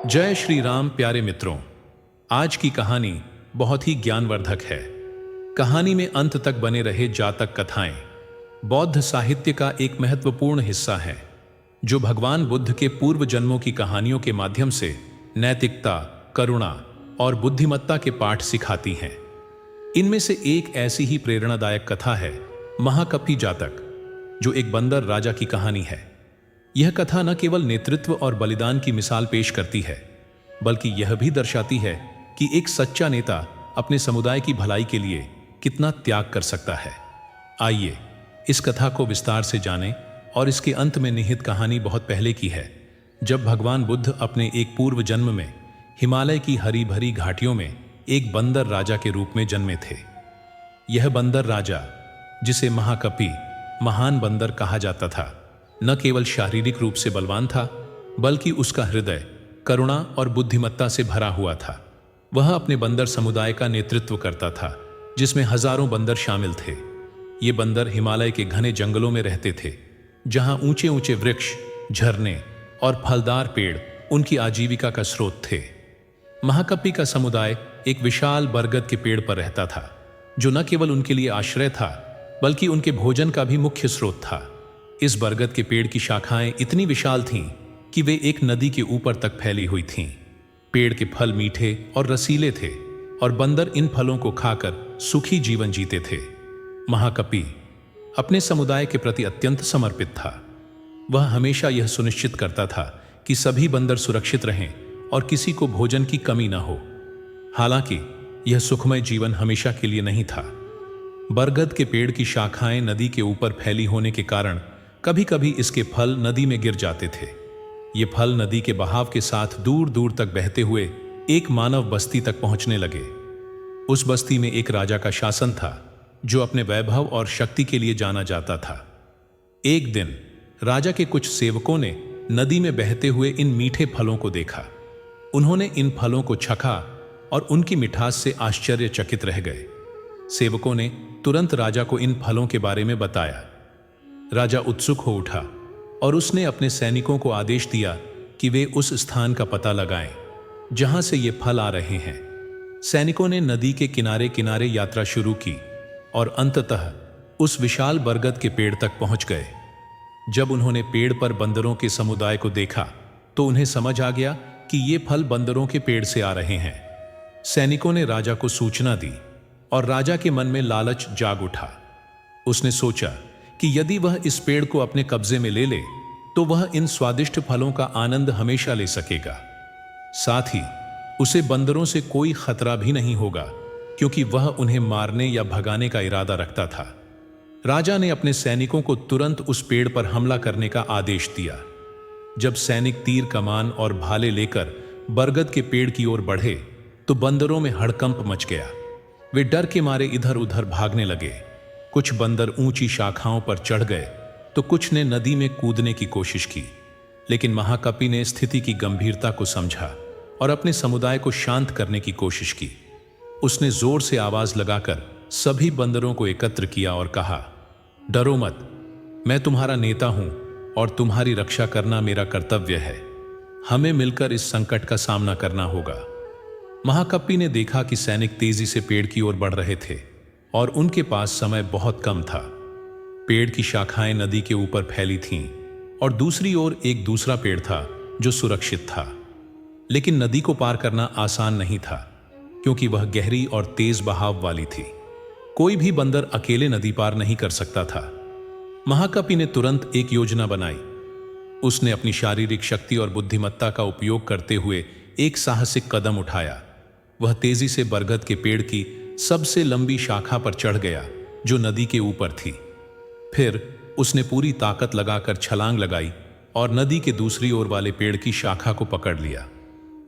जय श्री राम प्यारे मित्रों। आज की कहानी बहुत ही ज्ञानवर्धक है। कहानी में अंत तक बने रहे जातक कथाएं बौद्ध साहित्य का एक महत्वपूर्ण हिस्सा है, जो भगवान बुद्ध के पूर्व जन्मों की कहानियों के माध्यम से नैतिकता, करुणा और बुद्धिमत्ता के पाठ सिखाती हैं। इनमें से एक ऐसी ही प्रेरणादायक कथा है महाकपि जातक, जो एक बंदर राजा की कहानी है। यह कथा न केवल नेतृत्व और बलिदान की मिसाल पेश करती है, बल्कि यह भी दर्शाती है कि एक सच्चा नेता अपने समुदाय की भलाई के लिए कितना त्याग कर सकता है। आइए इस कथा को विस्तार से जानें। और इसके अंत में निहित कहानी बहुत पहले की है, जब भगवान बुद्ध अपने एक पूर्व जन्म में हिमालय की हरी भरी घाटियों में एक बंदर राजा के रूप में जन्मे थे। यह बंदर राजा, जिसे महाकपि महान बंदर कहा जाता था, न केवल शारीरिक रूप से बलवान था, बल्कि उसका हृदय करुणा और बुद्धिमत्ता से भरा हुआ था। वह अपने बंदर समुदाय का नेतृत्व करता था, जिसमें हजारों बंदर शामिल थे। ये बंदर हिमालय के घने जंगलों में रहते थे, जहां ऊंचे ऊंचे वृक्ष, झरने और फलदार पेड़ उनकी आजीविका का स्रोत थे। महाकपि का समुदाय एक विशाल बरगद के पेड़ पर रहता था, जो न केवल उनके लिए आश्रय था, बल्कि उनके भोजन का भी मुख्य स्रोत था। इस बरगद के पेड़ की शाखाएं इतनी विशाल थीं कि वे एक नदी के ऊपर तक फैली हुई थीं। पेड़ के फल मीठे और रसीले थे, और बंदर इन फलों को खाकर सुखी जीवन जीते थे। महाकपि अपने समुदाय के प्रति अत्यंत समर्पित था। वह हमेशा यह सुनिश्चित करता था कि सभी बंदर सुरक्षित रहें और किसी को भोजन की कमी न हो। हालांकि यह सुखमय जीवन हमेशा के लिए नहीं था। बरगद के पेड़ की शाखाएं नदी के ऊपर फैली होने के कारण कभी कभी इसके फल नदी में गिर जाते थे। ये फल नदी के बहाव के साथ दूर दूर तक बहते हुए एक मानव बस्ती तक पहुंचने लगे। उस बस्ती में एक राजा का शासन था, जो अपने वैभव और शक्ति के लिए जाना जाता था। एक दिन राजा के कुछ सेवकों ने नदी में बहते हुए इन मीठे फलों को देखा। उन्होंने इन फलों को चखा और उनकी मिठास से आश्चर्यचकित रह गए। सेवकों ने तुरंत राजा को इन फलों के बारे में बताया। राजा उत्सुक हो उठा और उसने अपने सैनिकों को आदेश दिया कि वे उस स्थान का पता लगाएं जहां से ये फल आ रहे हैं। सैनिकों ने नदी के किनारे किनारे यात्रा शुरू की और अंततः उस विशाल बरगद के पेड़ तक पहुंच गए। जब उन्होंने पेड़ पर बंदरों के समुदाय को देखा, तो उन्हें समझ आ गया कि ये फल बंदरों के पेड़ से आ रहे हैं। सैनिकों ने राजा को सूचना दी और राजा के मन में लालच जाग उठा। उसने सोचा कि यदि वह इस पेड़ को अपने कब्जे में ले ले, तो वह इन स्वादिष्ट फलों का आनंद हमेशा ले सकेगा। साथ ही उसे बंदरों से कोई खतरा भी नहीं होगा, क्योंकि वह उन्हें मारने या भगाने का इरादा रखता था। राजा ने अपने सैनिकों को तुरंत उस पेड़ पर हमला करने का आदेश दिया। जब सैनिक तीर कमान और भाले लेकर बरगद के पेड़ की ओर बढ़े, तो बंदरों में हड़कंप मच गया। वे डर के मारे इधर उधर भागने लगे। कुछ बंदर ऊंची शाखाओं पर चढ़ गए, तो कुछ ने नदी में कूदने की कोशिश की। लेकिन महाकपि ने स्थिति की गंभीरता को समझा और अपने समुदाय को शांत करने की कोशिश की। उसने जोर से आवाज लगाकर सभी बंदरों को एकत्र किया और कहा, डरो मत, मैं तुम्हारा नेता हूं और तुम्हारी रक्षा करना मेरा कर्तव्य है। हमें मिलकर इस संकट का सामना करना होगा। महाकपि ने देखा कि सैनिक तेजी से पेड़ की ओर बढ़ रहे थे और उनके पास समय बहुत कम था। पेड़ की शाखाएं नदी के ऊपर फैली थीं और दूसरी ओर एक दूसरा पेड़ था जो सुरक्षित था। लेकिन नदी को पार करना आसान नहीं था, क्योंकि वह गहरी और तेज बहाव वाली थी। कोई भी बंदर अकेले नदी पार नहीं कर सकता था। महाकपि ने तुरंत एक योजना बनाई। उसने अपनी शारीरिक शक्ति और बुद्धिमत्ता का उपयोग करते हुए एक साहसिक कदम उठाया। वह तेजी से बरगद के पेड़ की सबसे लंबी शाखा पर चढ़ गया, जो नदी के ऊपर थी। फिर उसने पूरी ताकत लगाकर छलांग लगाई और नदी के दूसरी ओर वाले पेड़ की शाखा को पकड़ लिया।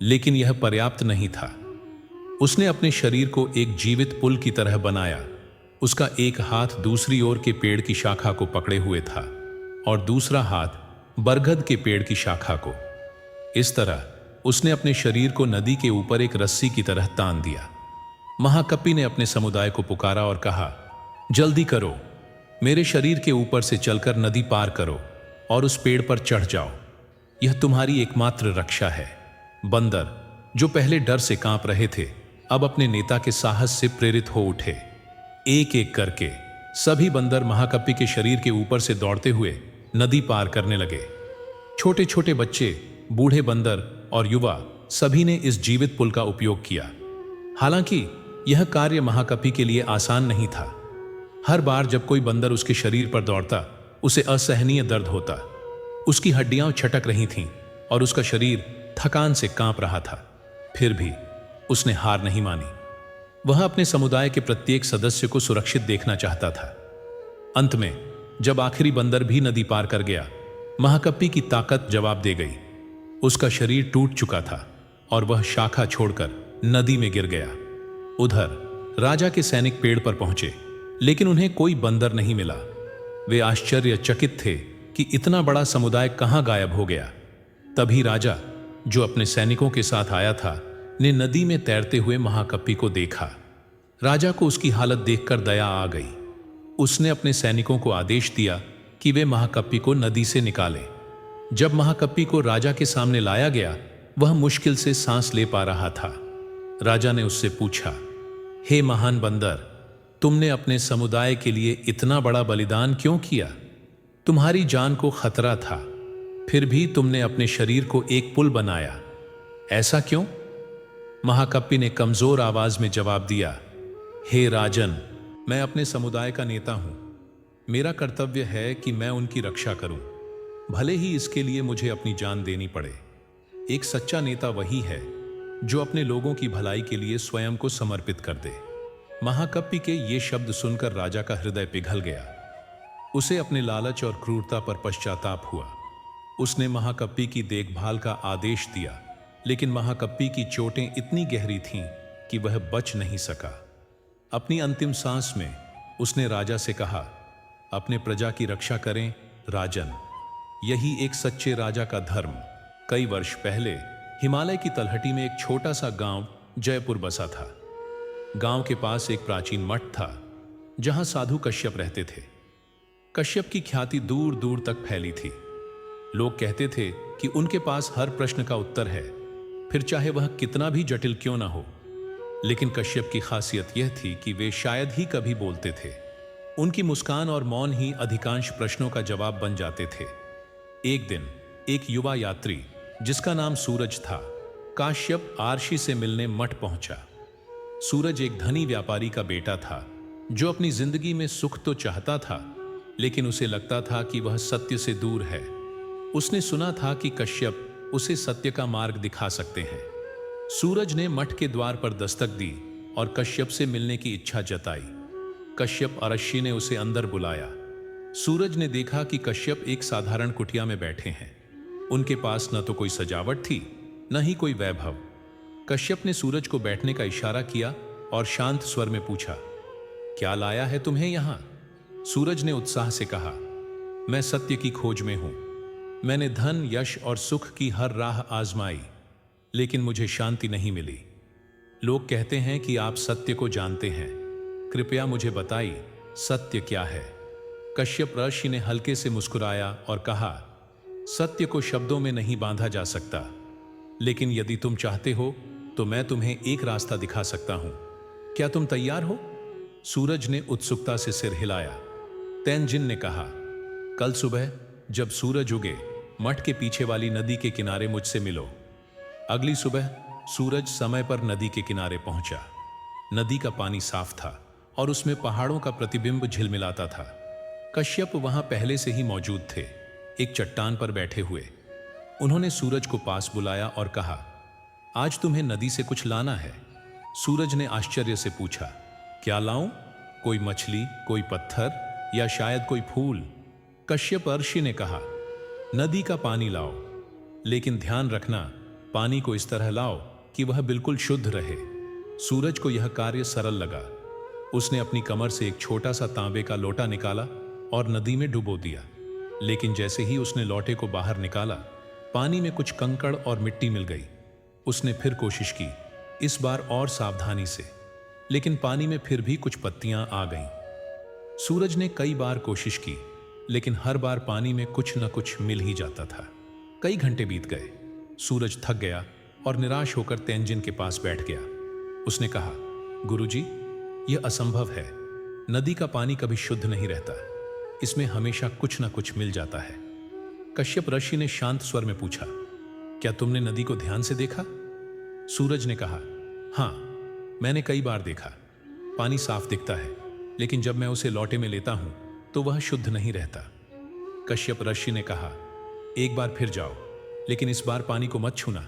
लेकिन यह पर्याप्त नहीं था। उसने अपने शरीर को एक जीवित पुल की तरह बनाया। उसका एक हाथ दूसरी ओर के पेड़ की शाखा को पकड़े हुए था और दूसरा हाथ बरगद के पेड़ की शाखा को। इस तरह उसने अपने शरीर को नदी के ऊपर एक रस्सी की तरह तान दिया। महाकपि ने अपने समुदाय को पुकारा और कहा, जल्दी करो, मेरे शरीर के ऊपर से चलकर नदी पार करो और उस पेड़ पर चढ़ जाओ। यह तुम्हारी एकमात्र रक्षा है। बंदर, जो पहले डर से कांप रहे थे, अब अपने नेता के साहस से प्रेरित हो उठे। एक एक करके सभी बंदर महाकपि के शरीर के ऊपर से दौड़ते हुए नदी पार करने लगे। छोटे छोटे बच्चे, बूढ़े बंदर और युवा सभी ने इस जीवित पुल का उपयोग किया। हालांकि यह कार्य महाकपि के लिए आसान नहीं था। हर बार जब कोई बंदर उसके शरीर पर दौड़ता, उसे असहनीय दर्द होता। उसकी हड्डियां छटक रही थीं और उसका शरीर थकान से कांप रहा था। फिर भी उसने हार नहीं मानी। वह अपने समुदाय के प्रत्येक सदस्य को सुरक्षित देखना चाहता था। अंत में जब आखिरी बंदर भी नदी पार कर गया, महाकपि की ताकत जवाब दे गई। उसका शरीर टूट चुका था और वह शाखा छोड़कर नदी में गिर गया। उधर राजा के सैनिक पेड़ पर पहुंचे, लेकिन उन्हें कोई बंदर नहीं मिला। वे आश्चर्यचकित थे कि इतना बड़ा समुदाय कहां गायब हो गया। तभी राजा, जो अपने सैनिकों के साथ आया था, ने नदी में तैरते हुए महाकपि को देखा। राजा को उसकी हालत देखकर दया आ गई। उसने अपने सैनिकों को आदेश दिया कि वे महाकपि को नदी से निकालें। जब महाकपि को राजा के सामने लाया गया, वह मुश्किल से सांस ले पा रहा था। राजा ने उससे पूछा, हे महान बंदर, तुमने अपने समुदाय के लिए इतना बड़ा बलिदान क्यों किया? तुम्हारी जान को खतरा था, फिर भी तुमने अपने शरीर को एक पुल बनाया। ऐसा क्यों? महाकपि ने कमजोर आवाज में जवाब दिया, हे राजन, मैं अपने समुदाय का नेता हूं। मेरा कर्तव्य है कि मैं उनकी रक्षा करूं, भले ही इसके लिए मुझे अपनी जान देनी पड़े। एक सच्चा नेता वही है जो अपने लोगों की भलाई के लिए स्वयं को समर्पित कर दे। महाकपि के ये शब्द सुनकर राजा का हृदय पिघल गया। उसे अपने लालच और क्रूरता पर पश्चाताप हुआ। उसने महाकपि की देखभाल का आदेश दिया, लेकिन महाकपि की चोटें इतनी गहरी थीं कि वह बच नहीं सका। अपनी अंतिम सांस में उसने राजा से कहा, अपने प्रजा की रक्षा करें राजन। यही एक सच्चे राजा का धर्म। कई वर्ष पहले हिमालय की तलहटी में एक छोटा सा गांव जयपुर बसा था। गांव के पास एक प्राचीन मठ था, जहां साधु कश्यप रहते थे। कश्यप की ख्याति दूर दूर तक फैली थी। लोग कहते थे कि उनके पास हर प्रश्न का उत्तर है, फिर चाहे वह कितना भी जटिल क्यों ना हो। लेकिन कश्यप की खासियत यह थी कि वे शायद ही कभी बोलते थे। उनकी मुस्कान और मौन ही अधिकांश प्रश्नों का जवाब बन जाते थे। एक दिन एक युवा यात्री, जिसका नाम सूरज था, काश्यप आर्षि से मिलने मठ पहुंचा। सूरज एक धनी व्यापारी का बेटा था, जो अपनी जिंदगी में सुख तो चाहता था, लेकिन उसे लगता था कि वह सत्य से दूर है। उसने सुना था कि कश्यप उसे सत्य का मार्ग दिखा सकते हैं। सूरज ने मठ के द्वार पर दस्तक दी और कश्यप से मिलने की इच्छा जताई। कश्यप अरशी ने उसे अंदर बुलाया। सूरज ने देखा कि कश्यप एक साधारण कुटिया में बैठे हैं। उनके पास न तो कोई सजावट थी, न ही कोई वैभव। कश्यप ने सूरज को बैठने का इशारा किया और शांत स्वर में पूछा, क्या लाया है तुम्हें यहां? सूरज ने उत्साह से कहा, मैं सत्य की खोज में हूं। मैंने धन, यश और सुख की हर राह आजमाई, लेकिन मुझे शांति नहीं मिली। लोग कहते हैं कि आप सत्य को जानते हैं, कृपया मुझे बताइए, सत्य क्या है? कश्यप ऋषि ने हल्के से मुस्कुराया और कहा, सत्य को शब्दों में नहीं बांधा जा सकता, लेकिन यदि तुम चाहते हो तो मैं तुम्हें एक रास्ता दिखा सकता हूं। क्या तुम तैयार हो? सूरज ने उत्सुकता से सिर हिलाया। तेंजिन ने कहा, कल सुबह जब सूरज उगे, मठ के पीछे वाली नदी के किनारे मुझसे मिलो। अगली सुबह सूरज समय पर नदी के किनारे पहुंचा। नदी का पानी साफ था और उसमें पहाड़ों का प्रतिबिंब झिलमिलाता था। कश्यप वहां पहले से ही मौजूद थे, एक चट्टान पर बैठे हुए। उन्होंने सूरज को पास बुलाया और कहा, आज तुम्हें नदी से कुछ लाना है। सूरज ने आश्चर्य से पूछा, क्या लाऊं? कोई मछली, कोई पत्थर या शायद कोई फूल? कश्यप ऋषि ने कहा, नदी का पानी लाओ, लेकिन ध्यान रखना, पानी को इस तरह लाओ कि वह बिल्कुल शुद्ध रहे। सूरज को यह कार्य सरल लगा। उसने अपनी कमर से एक छोटा सा तांबे का लोटा निकाला और नदी में डुबो दिया। लेकिन जैसे ही उसने लोटे को बाहर निकाला, पानी में कुछ कंकड़ और मिट्टी मिल गई। उसने फिर कोशिश की, इस बार और सावधानी से, लेकिन पानी में फिर भी कुछ पत्तियां आ गईं। सूरज ने कई बार कोशिश की, लेकिन हर बार पानी में कुछ न कुछ मिल ही जाता था। कई घंटे बीत गए। सूरज थक गया और निराश होकर तेंजिन के पास बैठ गया। उसने कहा, गुरुजी, यह असंभव है। नदी का पानी कभी शुद्ध नहीं रहता, इसमें हमेशा कुछ ना कुछ मिल जाता है। कश्यप ऋषि ने शांत स्वर में पूछा, क्या तुमने नदी को ध्यान से देखा? सूरज ने कहा, हाँ, मैंने कई बार देखा। पानी साफ दिखता है, लेकिन जब मैं उसे लोटे में लेता हूं तो वह शुद्ध नहीं रहता। कश्यप ऋषि ने कहा, एक बार फिर जाओ, लेकिन इस बार पानी को मत छूना,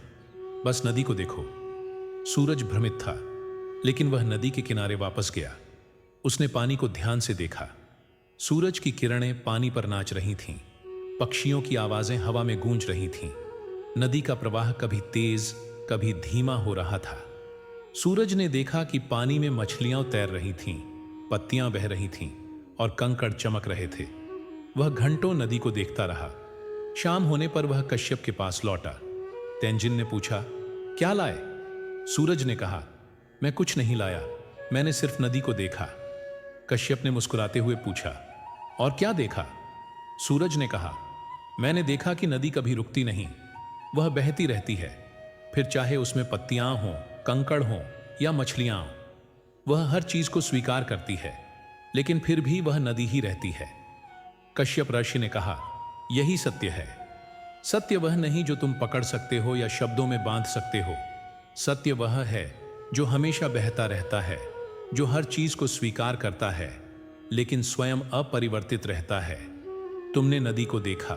बस नदी को देखो। सूरज भ्रमित था, लेकिन वह नदी के किनारे वापस गया। उसने पानी को ध्यान से देखा। सूरज की किरणें पानी पर नाच रही थीं, पक्षियों की आवाजें हवा में गूंज रही थीं। नदी का प्रवाह कभी तेज, कभी धीमा हो रहा था। सूरज ने देखा कि पानी में मछलियां तैर रही थीं, पत्तियां बह रही थीं और कंकड़ चमक रहे थे। वह घंटों नदी को देखता रहा। शाम होने पर वह कश्यप के पास लौटा। तेंजिन ने पूछा, क्या लाए? सूरज ने कहा, मैं कुछ नहीं लाया, मैंने सिर्फ नदी को देखा। कश्यप ने मुस्कुराते हुए पूछा, और क्या देखा? सूरज ने कहा, मैंने देखा कि नदी कभी रुकती नहीं, वह बहती रहती है, फिर चाहे उसमें पत्तियां हों, कंकड़ हों या मछलियां, वह हर चीज को स्वीकार करती है, लेकिन फिर भी वह नदी ही रहती है। कश्यप ऋषि ने कहा, यही सत्य है। सत्य वह नहीं जो तुम पकड़ सकते हो या शब्दों में बांध सकते हो। सत्य वह है जो हमेशा बहता रहता है, जो हर चीज को स्वीकार करता है, लेकिन स्वयं अपरिवर्तित रहता है। तुमने नदी को देखा,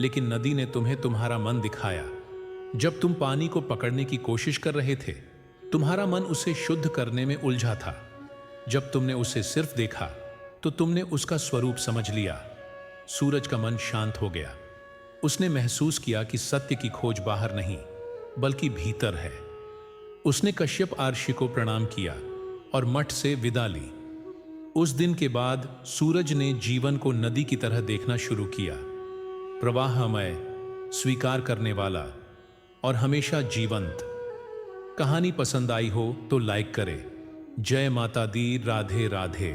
लेकिन नदी ने तुम्हें तुम्हारा मन दिखाया। जब तुम पानी को पकड़ने की कोशिश कर रहे थे, तुम्हारा मन उसे शुद्ध करने में उलझा था। जब तुमने उसे सिर्फ देखा, तो तुमने उसका स्वरूप समझ लिया। सूरज का मन शांत हो गया। उसने महसूस किया कि सत्य की खोज बाहर नहीं, बल्कि भीतर है। उसने कश्यप आर्षि को प्रणाम किया और मठ से विदा ली। उस दिन के बाद सूरज ने जीवन को नदी की तरह देखना शुरू किया, प्रवाहमय, स्वीकार करने वाला और हमेशा जीवंत। कहानी पसंद आई हो तो लाइक करें। जय माता दी। राधे राधे।